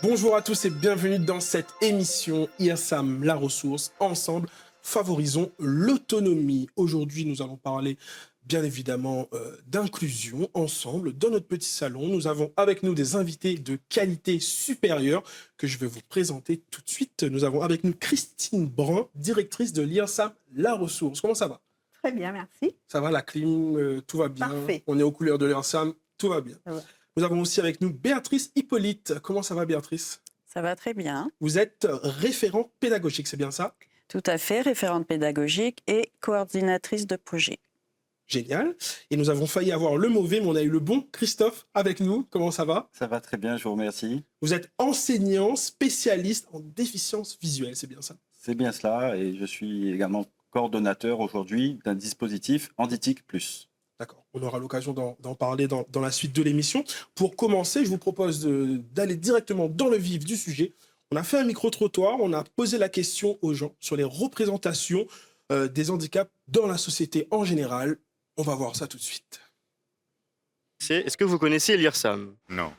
Bonjour à tous et bienvenue dans cette émission IRSAM, la ressource. Ensemble, favorisons l'autonomie. Aujourd'hui, nous allons parler bien évidemment d'inclusion. Ensemble, dans notre petit salon, nous avons avec nous des invités de qualité supérieure que je vais vous présenter tout de suite. Nous avons avec nous Christine Brun, directrice de l'IRSAM, la ressource. Comment ça va? Très bien, merci. Ça va, la clim, tout va bien. Parfait. On est aux couleurs de l'IRSAM, tout va bien. Ça va. Nous avons aussi avec nous Béatrice Hippolyte. Comment ça va, Béatrice? Ça va très bien. Vous êtes référent pédagogique, c'est bien ça? Tout à fait, référente pédagogique et coordinatrice de projet. Génial. Et nous avons failli avoir le mauvais, mais on a eu le bon. Christophe, avec nous. Comment ça va? Ça va très bien, je vous remercie. Vous êtes enseignant spécialiste en déficience visuelle, c'est bien ça? C'est bien cela, et je suis également coordonnateur aujourd'hui d'un dispositif Handitic Plus. D'accord, on aura l'occasion d'en parler dans la suite de l'émission. Pour commencer, je vous propose d'aller directement dans le vif du sujet. On a fait un micro-trottoir, on a posé la question aux gens sur les représentations des handicaps dans la société en général. On va voir ça tout de suite. Est-ce que vous connaissez l'IRSAM? Non.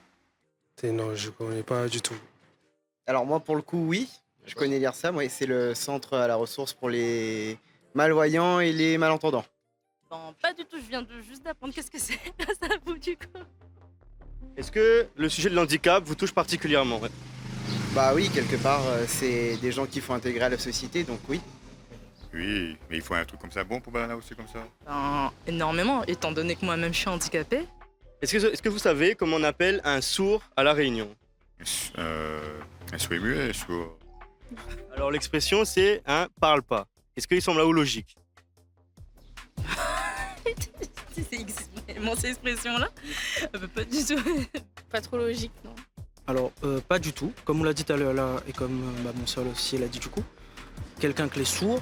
Non, je ne connais pas du tout. Alors moi, pour le coup, oui. Je connais l'IRSAM, oui, c'est le centre à la ressource pour les malvoyants et les malentendants. Non, pas du tout, je viens juste d'apprendre qu'est-ce que c'est. Ça vous du coup. Est-ce que le sujet de l'handicap vous touche particulièrement? Bah oui, quelque part, c'est des gens qu'il faut intégrer à la société, donc oui. Oui, mais il faut un truc comme ça bon pour Banana aussi comme ça. Ben, énormément, étant donné que moi-même je suis handicapée. Est-ce que vous savez comment on appelle un sourd à La Réunion? Un souhait muet, sourd. Alors l'expression c'est un parle pas. Est-ce qu'il semble là où logique? C'est exactement cette expression-là. Pas du tout. Pas trop logique, non. Alors, pas du tout. Comme on l'a dit tout à l'heure là, et comme mon soeur aussi l'a dit du coup, quelqu'un qui est sourd,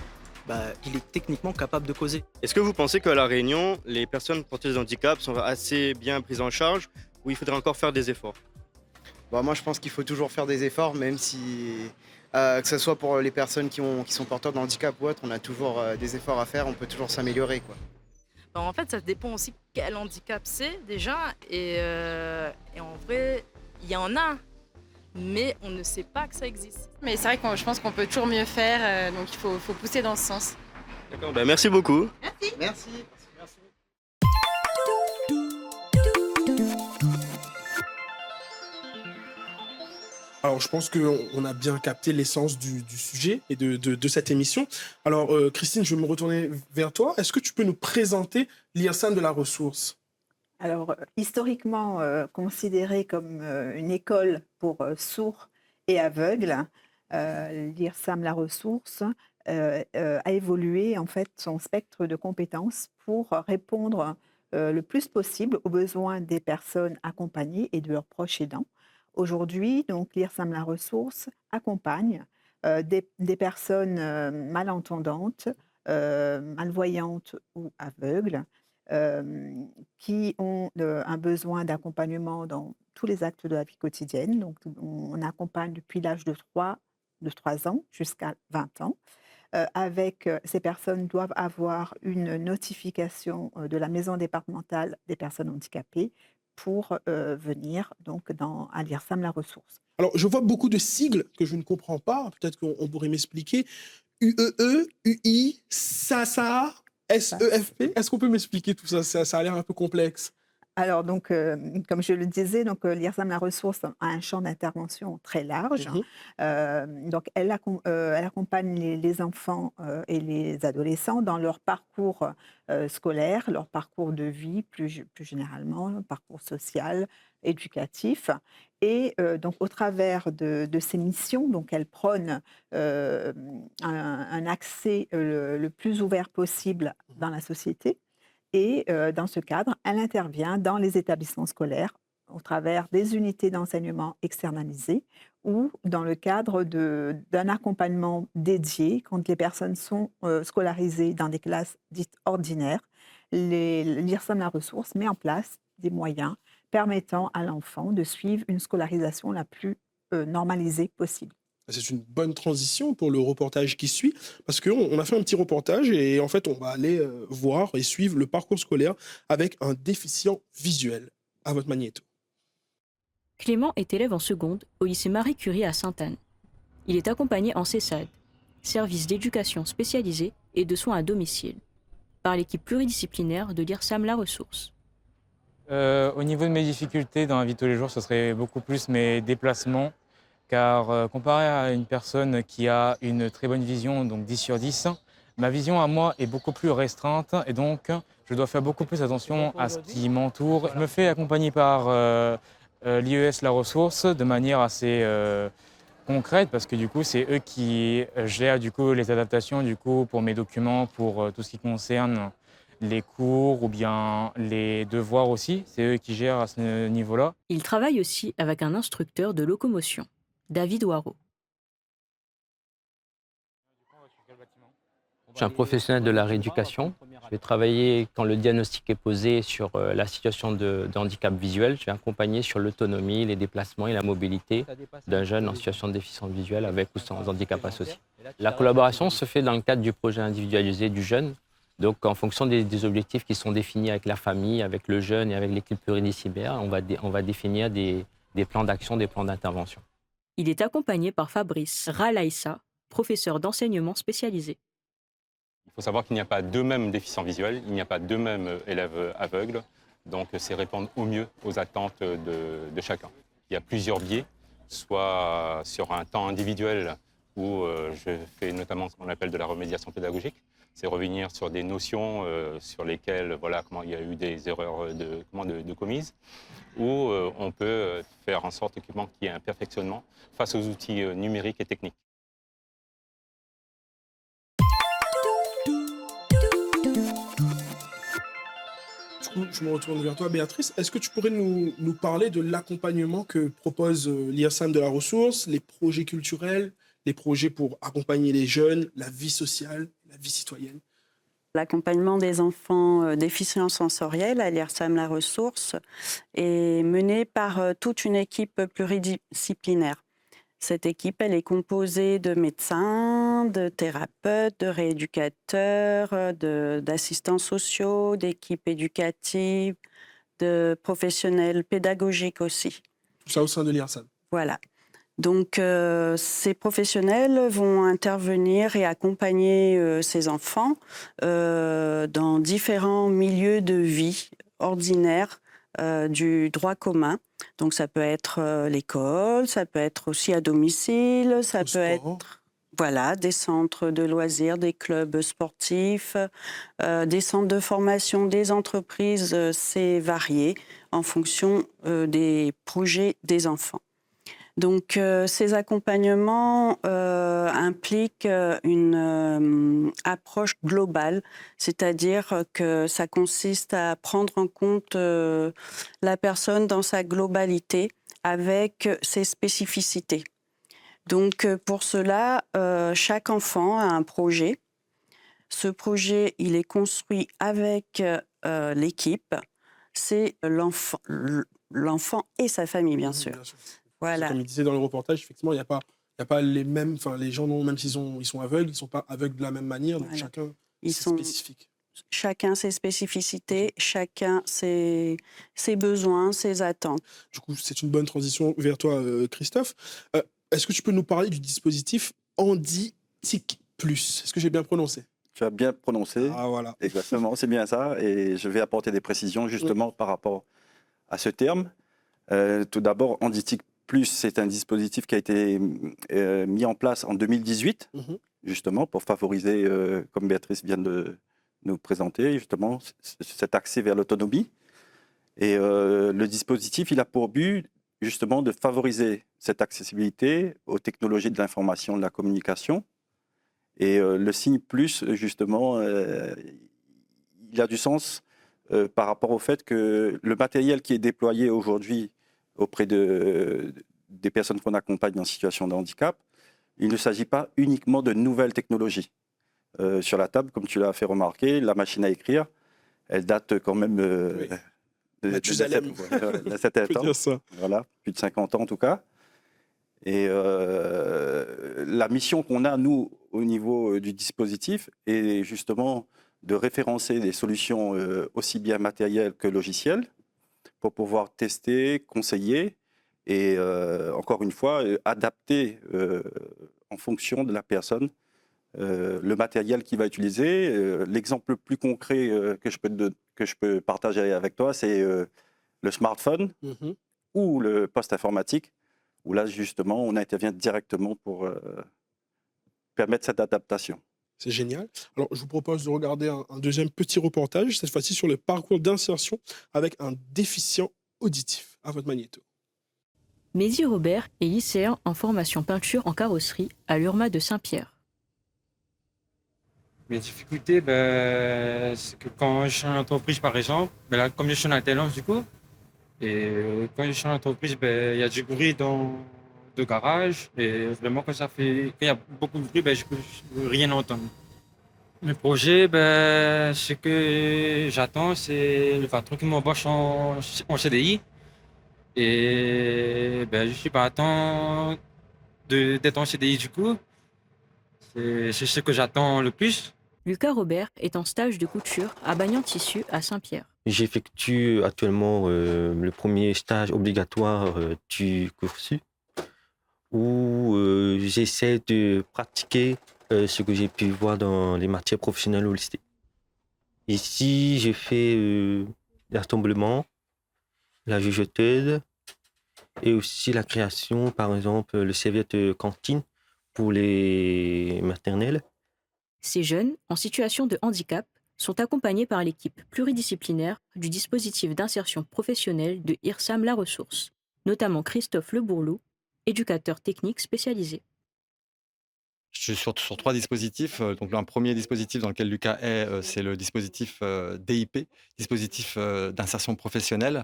il est techniquement capable de causer. Est-ce que vous pensez qu'à La Réunion, les personnes porteuses de handicap sont assez bien prises en charge ou il faudrait encore faire des efforts? Bah, moi, je pense qu'il faut toujours faire des efforts, même si, que ce soit pour les personnes qui sont porteurs de handicap ou autre, on a toujours des efforts à faire, on peut toujours s'améliorer, quoi. Ben, en fait, ça dépend aussi quel handicap c'est déjà. Et en vrai, il y en a, mais on ne sait pas que ça existe. Mais c'est vrai que je pense qu'on peut toujours mieux faire, donc il faut pousser dans ce sens. D'accord, merci beaucoup. Merci. Alors, je pense qu'on a bien capté l'essence du sujet et de cette émission. Alors, Christine, je vais me retourner vers toi. Est-ce que tu peux nous présenter l'IRSAM de la ressource? Alors, historiquement considéré comme une école pour sourds et aveugles, l'IRSAM La Ressource a évolué en fait son spectre de compétences pour répondre le plus possible aux besoins des personnes accompagnées et de leurs proches aidants. Aujourd'hui, donc l'IRSAM La Ressource accompagne des personnes malentendantes, malvoyantes ou aveugles qui ont un besoin d'accompagnement dans tous les actes de la vie quotidienne. Donc, on accompagne depuis l'âge de 3 ans jusqu'à 20 ans. Ces personnes doivent avoir une notification de la maison départementale des personnes handicapées pour venir donc à l'IRSAM La Ressource. Alors, je vois beaucoup de sigles que je ne comprends pas. Peut-être qu'on pourrait m'expliquer. UEE, UI, SASA, SEFP. Est-ce qu'on peut m'expliquer tout ça? Ça a l'air un peu complexe. Alors, donc, comme je le disais, l'IRSAM La Ressource a un champ d'intervention très large. Donc, elle accompagne les enfants et les adolescents dans leur parcours scolaire, leur parcours de vie, plus généralement, leur parcours social, éducatif. Et donc, au travers de ces missions, donc, elle prône un accès le plus ouvert possible dans la société. Et dans ce cadre, elle intervient dans les établissements scolaires au travers des unités d'enseignement externalisées ou dans le cadre d'un accompagnement dédié quand les personnes sont scolarisées dans des classes dites ordinaires. L'IRSAM La Ressource met en place des moyens permettant à l'enfant de suivre une scolarisation la plus normalisée possible. C'est une bonne transition pour le reportage qui suit, parce qu'on a fait un petit reportage et en fait, on va aller voir et suivre le parcours scolaire avec un déficient visuel. À votre magnéto. Clément est élève en seconde au lycée Marie Curie à Sainte-Anne. Il est accompagné en CESAD, service d'éducation spécialisée et de soins à domicile, par l'équipe pluridisciplinaire de l'IRSAM La Ressource. Au niveau de mes difficultés dans la vie de tous les jours, ce serait beaucoup plus mes déplacements, car comparé à une personne qui a une très bonne vision, donc 10 sur 10, ma vision à moi est beaucoup plus restreinte et donc je dois faire beaucoup plus attention à ce qui m'entoure. Je me fais accompagner par l'IES La Ressource de manière assez concrète parce que du coup c'est eux qui gèrent du coup les adaptations du coup pour mes documents, pour tout ce qui concerne les cours ou bien les devoirs aussi, c'est eux qui gèrent à ce niveau-là. Il travaille aussi avec un instructeur de locomotion, David Waro. Je suis un professionnel de la rééducation. Je vais travailler quand le diagnostic est posé sur la situation de handicap visuel. Je vais accompagner sur l'autonomie, les déplacements et la mobilité d'un jeune en situation de déficience visuelle avec ou sans handicap associé. La collaboration se fait dans le cadre du projet individualisé du jeune. Donc, en fonction des objectifs qui sont définis avec la famille, avec le jeune et avec l'équipe pluridisciplinaire, on va définir des plans d'action, des plans d'intervention. Il est accompagné par Fabrice Ralaïssa, professeur d'enseignement spécialisé. Il faut savoir qu'il n'y a pas deux mêmes déficients visuels, il n'y a pas deux mêmes élèves aveugles, donc c'est répondre au mieux aux attentes de chacun. Il y a plusieurs biais, soit sur un temps individuel où je fais notamment ce qu'on appelle de la remédiation pédagogique, c'est revenir sur des notions sur lesquelles comment il y a eu des erreurs de commises, ou on peut faire en sorte qu'il y ait un perfectionnement face aux outils numériques et techniques. Je me retourne vers toi, Béatrice. Est-ce que tu pourrais nous parler de l'accompagnement que propose l'IRSAM de la Ressource, les projets culturels, les projets pour accompagner les jeunes, la vie sociale, la vie citoyenne? L'accompagnement des enfants déficients sensoriels à l'IRSAM La Ressource est mené par toute une équipe pluridisciplinaire. Cette équipe, elle est composée de médecins, de thérapeutes, de rééducateurs, d'assistants sociaux, d'équipes éducatives, de professionnels pédagogiques aussi. Tout ça au sein de l'IRSAM. Voilà. Donc, ces professionnels vont intervenir et accompagner ces enfants dans différents milieux de vie ordinaires du droit commun. Donc, ça peut être l'école, ça peut être aussi à domicile, ça peut être des centres de loisirs, des clubs sportifs, des centres de formation, des entreprises, c'est varié en fonction des projets des enfants. Donc, ces accompagnements impliquent une approche globale, c'est-à-dire que ça consiste à prendre en compte la personne dans sa globalité avec ses spécificités. Donc, pour cela, chaque enfant a un projet. Ce projet, il est construit avec l'équipe. C'est l'enfant et sa famille, bien sûr. Voilà. Comme il disait dans le reportage, effectivement, il n'y a pas les mêmes, les gens, même s'ils sont aveugles, ils ne sont pas aveugles de la même manière, donc chacun c'est spécifique. Chacun ses spécificités, chacun ses besoins, ses attentes. Du coup, c'est une bonne transition vers toi, Christophe. Est-ce que tu peux nous parler du dispositif Handitic Plus? Est-ce que j'ai bien prononcé? Tu as bien prononcé. Ah voilà. Exactement, c'est bien ça. Et je vais apporter des précisions justement par rapport à ce terme. Tout d'abord, Handitic Plus, c'est un dispositif qui a été mis en place en 2018, justement, pour favoriser, comme Béatrice vient de nous présenter, justement, cet accès vers l'autonomie. Et le dispositif, il a pour but, justement, de favoriser cette accessibilité aux technologies de l'information et de la communication. Et le signe plus, justement, il a du sens par rapport au fait que le matériel qui est déployé aujourd'hui auprès des personnes qu'on accompagne en situation de handicap, il ne s'agit pas uniquement de nouvelles technologies. Sur la table, comme tu l'as fait remarquer, la machine à écrire, elle date quand même d'un certain temps. Voilà, plus de 50 ans en tout cas. Et la mission qu'on a, nous, au niveau du dispositif, est justement de référencer des solutions aussi bien matérielles que logicielles pour pouvoir tester, conseiller et encore une fois, adapter en fonction de la personne le matériel qu'il va utiliser. L'exemple le plus concret que je peux partager avec toi, c'est le smartphone ou le poste informatique, où là, justement, on intervient directement pour permettre cette adaptation. C'est génial. Alors, je vous propose de regarder un deuxième petit reportage, cette fois-ci sur le parcours d'insertion avec un déficient auditif. À votre magnéto. Maisie Robert est lycéen en formation peinture en carrosserie à l'URMA de Saint-Pierre. Mes difficultés, c'est que quand je suis en entreprise, par exemple, là, comme je suis en alternance du coup, et quand je suis en entreprise, il y a du bruit dans le garage, et vraiment quand il y a beaucoup de bruit, je ne peux rien entendre. Le projet, ce que j'attends, c'est le patron qui m'embauche en CDI. Et je suis partant d'être en CDI du coup. C'est ce que j'attends le plus. Lucas Robert est en stage de couture à Bagnan Tissu à Saint-Pierre. J'effectue actuellement le premier stage obligatoire du cursus où j'essaie de pratiquer ce que j'ai pu voir dans les matières professionnelles au lycée. Ici, j'ai fait l'assemblement, la jugeteuse et aussi la création, par exemple, le serviette cantine pour les maternelles. Ces jeunes, en situation de handicap, sont accompagnés par l'équipe pluridisciplinaire du dispositif d'insertion professionnelle de IRSAM La Ressource, notamment Christophe Lebourlou, éducateur technique spécialisé. Je suis sur 3 dispositifs. Donc, un premier dispositif dans lequel Lucas est, c'est le dispositif DIP, dispositif d'insertion professionnelle.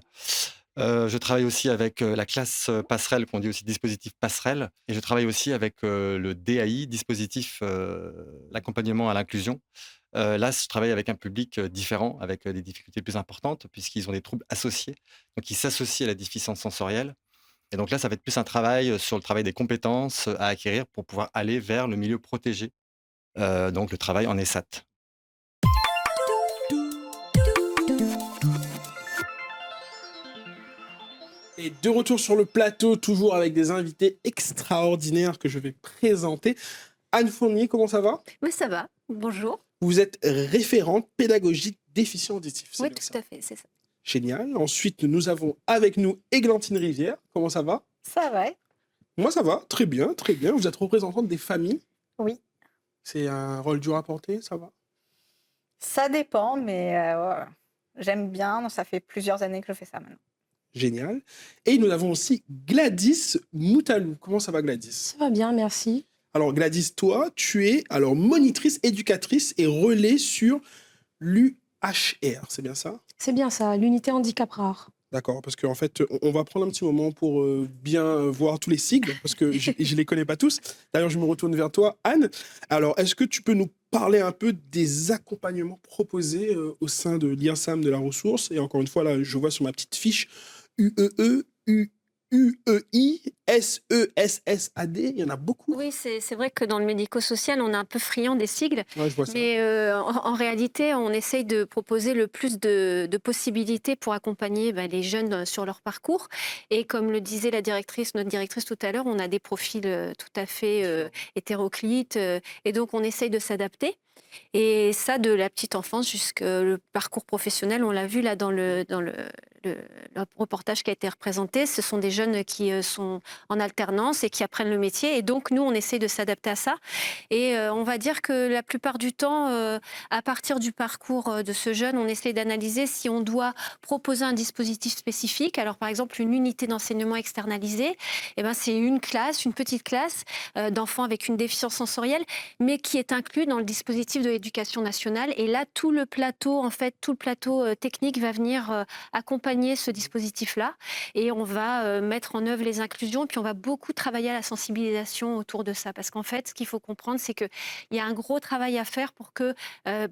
Je travaille aussi avec la classe passerelle, qu'on dit aussi dispositif passerelle. Et je travaille aussi avec le DAI, dispositif l'accompagnement à l'inclusion. Là, je travaille avec un public différent, avec des difficultés plus importantes, puisqu'ils ont des troubles associés. Donc, ils s'associent à la déficience sensorielle. Et donc là, ça va être plus un travail sur le travail des compétences à acquérir pour pouvoir aller vers le milieu protégé, donc le travail en ESAT. Et de retour sur le plateau, toujours avec des invités extraordinaires que je vais présenter. Anne Fournier, comment ça va? Oui, ça va. Bonjour. Vous êtes référente pédagogique déficient auditif. Oui, tout à fait, c'est ça. Génial. Ensuite, nous avons avec nous Églantine Rivière. Comment ça va? Ça va. Moi, ça va. Très bien, très bien. Vous êtes représentante des familles. Oui. C'est un rôle dur à porter, ça va? Ça dépend, mais j'aime bien. Ça fait plusieurs années que je fais ça maintenant. Génial. Et nous avons aussi Gladys Moutalou. Comment ça va, Gladys? Ça va bien, merci. Alors, Gladys, toi, tu es alors monitrice, éducatrice et relais sur l'UHR, c'est bien ça? C'est bien ça, l'unité handicap rare. D'accord, parce qu'en fait, on va prendre un petit moment pour bien voir tous les sigles, parce que je ne les connais pas tous. D'ailleurs, je me retourne vers toi, Anne. Alors, est-ce que tu peux nous parler un peu des accompagnements proposés au sein de l'IRSAM de la ressource? Et encore une fois, là, je vois sur ma petite fiche UEE, UEI, SESSAD, il y en a beaucoup. Oui, c'est vrai que dans le médico-social, on est un peu friand des sigles. Ouais, je vois ça. Mais en réalité, on essaye de proposer le plus de possibilités pour accompagner les jeunes sur leur parcours. Et comme le disait notre directrice tout à l'heure, on a des profils tout à fait hétéroclites. Et donc, on essaye de s'adapter. Et ça, de la petite enfance jusqu'au parcours professionnel, on l'a vu là dans le reportage qui a été représenté. Ce sont des jeunes qui sont en alternance et qui apprennent le métier. Et donc, nous, on essaie de s'adapter à ça. Et on va dire que la plupart du temps, à partir du parcours de ce jeune, on essaie d'analyser si on doit proposer un dispositif spécifique. Alors, par exemple, une unité d'enseignement externalisée, c'est une petite classe d'enfants avec une déficience sensorielle, mais qui est inclus dans le dispositif de l'éducation nationale. Et là, tout le plateau technique va venir accompagner ce dispositif-là. Et on va mettre en œuvre les inclusions d'inclusion, puis on va beaucoup travailler à la sensibilisation autour de ça. Parce qu'en fait, ce qu'il faut comprendre, c'est qu'il y a un gros travail à faire pour que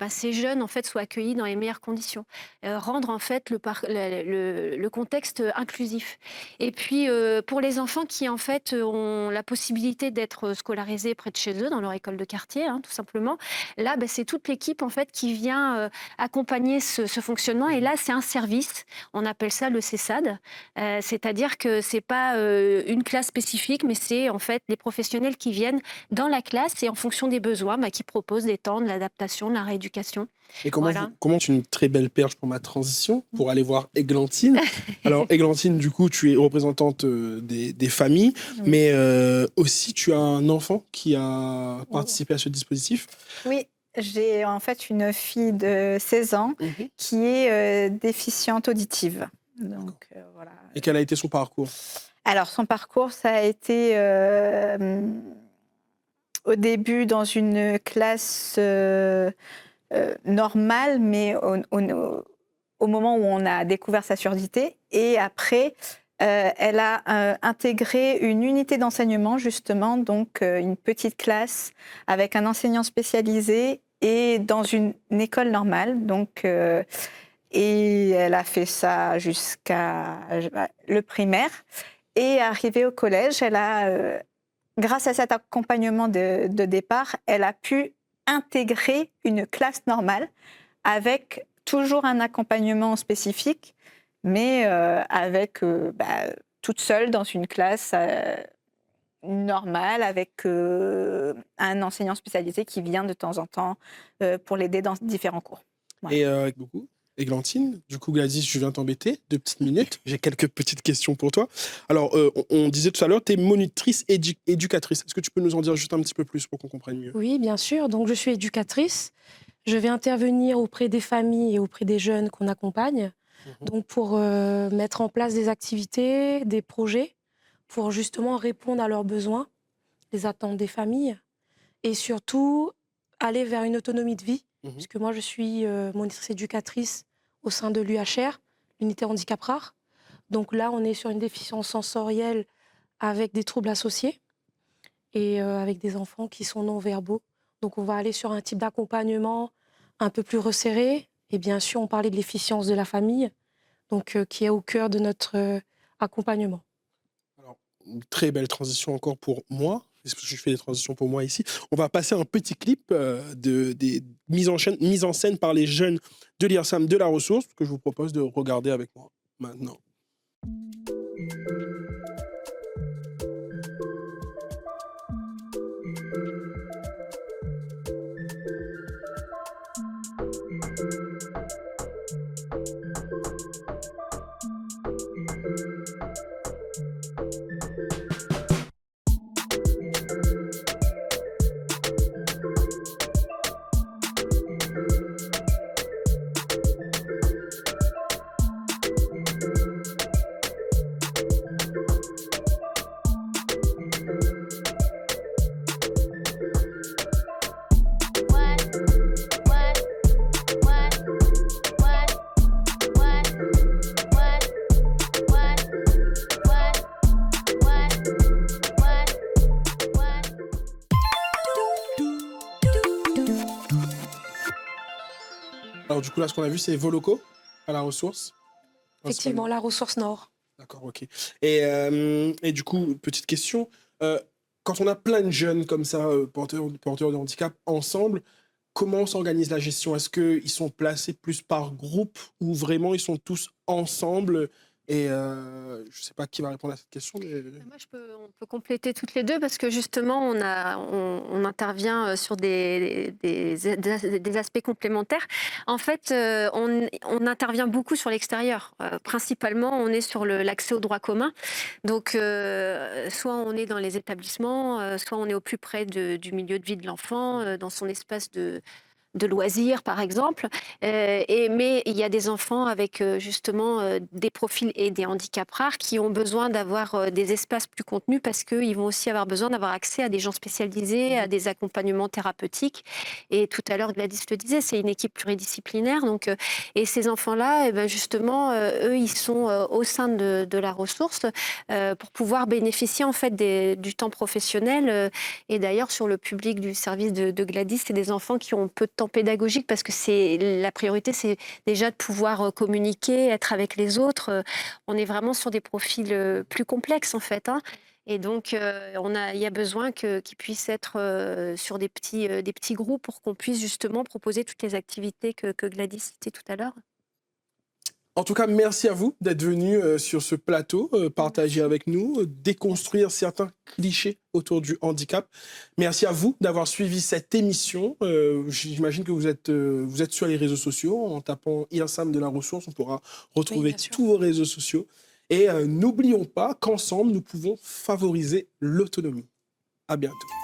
ces jeunes en fait, soient accueillis dans les meilleures conditions. Rendre en fait le contexte inclusif. Et puis, pour les enfants qui en fait ont la possibilité d'être scolarisés près de chez eux, dans leur école de quartier, hein, tout simplement, là, c'est toute l'équipe en fait qui vient accompagner ce fonctionnement. Et là, c'est un service. On appelle ça le CESAD. C'est-à-dire que c'est pas une classe spécifique, mais c'est en fait les professionnels qui viennent dans la classe et en fonction des besoins, qui proposent des temps, de l'adaptation, de la rééducation. Et comment, Voilà. comment tu une très belle perche pour ma transition, pour aller voir Églantine. Alors, Églantine, du coup, tu es représentante des familles, mais aussi tu as un enfant qui a participé à ce dispositif. Oui, j'ai en fait une fille de 16 ans qui est déficiente auditive. Donc, voilà. Et quel a été son parcours? Alors, son parcours, ça a été au début dans une classe normale, mais au moment où on a découvert sa surdité. Et après, elle a intégré une unité d'enseignement, justement, donc une petite classe avec un enseignant spécialisé et dans une école normale. Donc, et elle a fait ça jusqu'à le primaire. Et arrivée au collège, elle a, grâce à cet accompagnement de départ, elle a pu intégrer une classe normale avec toujours un accompagnement spécifique, mais avec toute seule dans une classe normale avec un enseignant spécialisé qui vient de temps en temps pour l'aider dans différents cours. Voilà. Et beaucoup. Églantine, du coup, Gladys, je viens t'embêter 2 petites minutes. J'ai quelques petites questions pour toi. Alors, on disait tout à l'heure, tu es monitrice éducatrice. Est-ce que tu peux nous en dire juste un petit peu plus pour qu'on comprenne mieux? Oui, bien sûr. Donc, je suis éducatrice. Je vais intervenir auprès des familles et auprès des jeunes qu'on accompagne. Donc, pour mettre en place des activités, des projets, pour justement répondre à leurs besoins, les attentes des familles, et surtout aller vers une autonomie de vie, puisque moi, je suis monitrice éducatrice au sein de l'UHR, l'unité handicap rare. Donc là, on est sur une déficience sensorielle avec des troubles associés et avec des enfants qui sont non-verbaux. Donc on va aller sur un type d'accompagnement un peu plus resserré. Et bien sûr, on parlait de l'efficience de la famille, donc qui est au cœur de notre accompagnement. Alors, une très belle transition encore pour moi. Parce que je fais des transitions pour moi ici. On va passer un petit clip des mises en scène par les jeunes de l'IRSAM de la ressource que je vous propose de regarder avec moi maintenant. Alors du coup, là, ce qu'on a vu, c'est vos locaux à la ressource. Effectivement, la ressource nord. D'accord, ok. Et du coup, petite question. Quand on a plein de jeunes comme ça, porteurs de handicap, ensemble, comment s'organise la gestion? Est-ce qu'ils sont placés plus par groupe ou vraiment ils sont tous ensemble? Et je ne sais pas qui va répondre à cette question. Mais... Moi, on peut compléter toutes les deux parce que justement, on intervient sur des aspects complémentaires. En fait, on intervient beaucoup sur l'extérieur. Principalement, on est sur l'accès au droit commun. Donc, soit on est dans les établissements, soit on est au plus près du milieu de vie de l'enfant, dans son espace de loisirs, par exemple. Mais il y a des enfants avec justement des profils et des handicaps rares qui ont besoin d'avoir des espaces plus contenus parce qu'ils vont aussi avoir besoin d'avoir accès à des gens spécialisés, à des accompagnements thérapeutiques. Et tout à l'heure, Gladys le disait, c'est une équipe pluridisciplinaire. Donc, et ces enfants-là, eh ben, justement, eux, ils sont au sein de la ressource pour pouvoir bénéficier en fait du temps professionnel. Et d'ailleurs, sur le public du service de Gladys, c'est des enfants qui ont peu de temps pédagogique parce que la priorité, c'est déjà de pouvoir communiquer, être avec les autres. On est vraiment sur des profils plus complexes en fait. Hein. Et donc, il y a besoin qu'ils puissent être sur des petits groupes pour qu'on puisse justement proposer toutes les activités que Gladys citait tout à l'heure. En tout cas, merci à vous d'être venu sur ce plateau, partager avec nous, déconstruire certains clichés autour du handicap. Merci à vous d'avoir suivi cette émission. J'imagine que vous êtes sur les réseaux sociaux. En tapant IRSAM de la ressource, on pourra retrouver tous vos réseaux sociaux. Et n'oublions pas qu'ensemble, nous pouvons favoriser l'autonomie. À bientôt.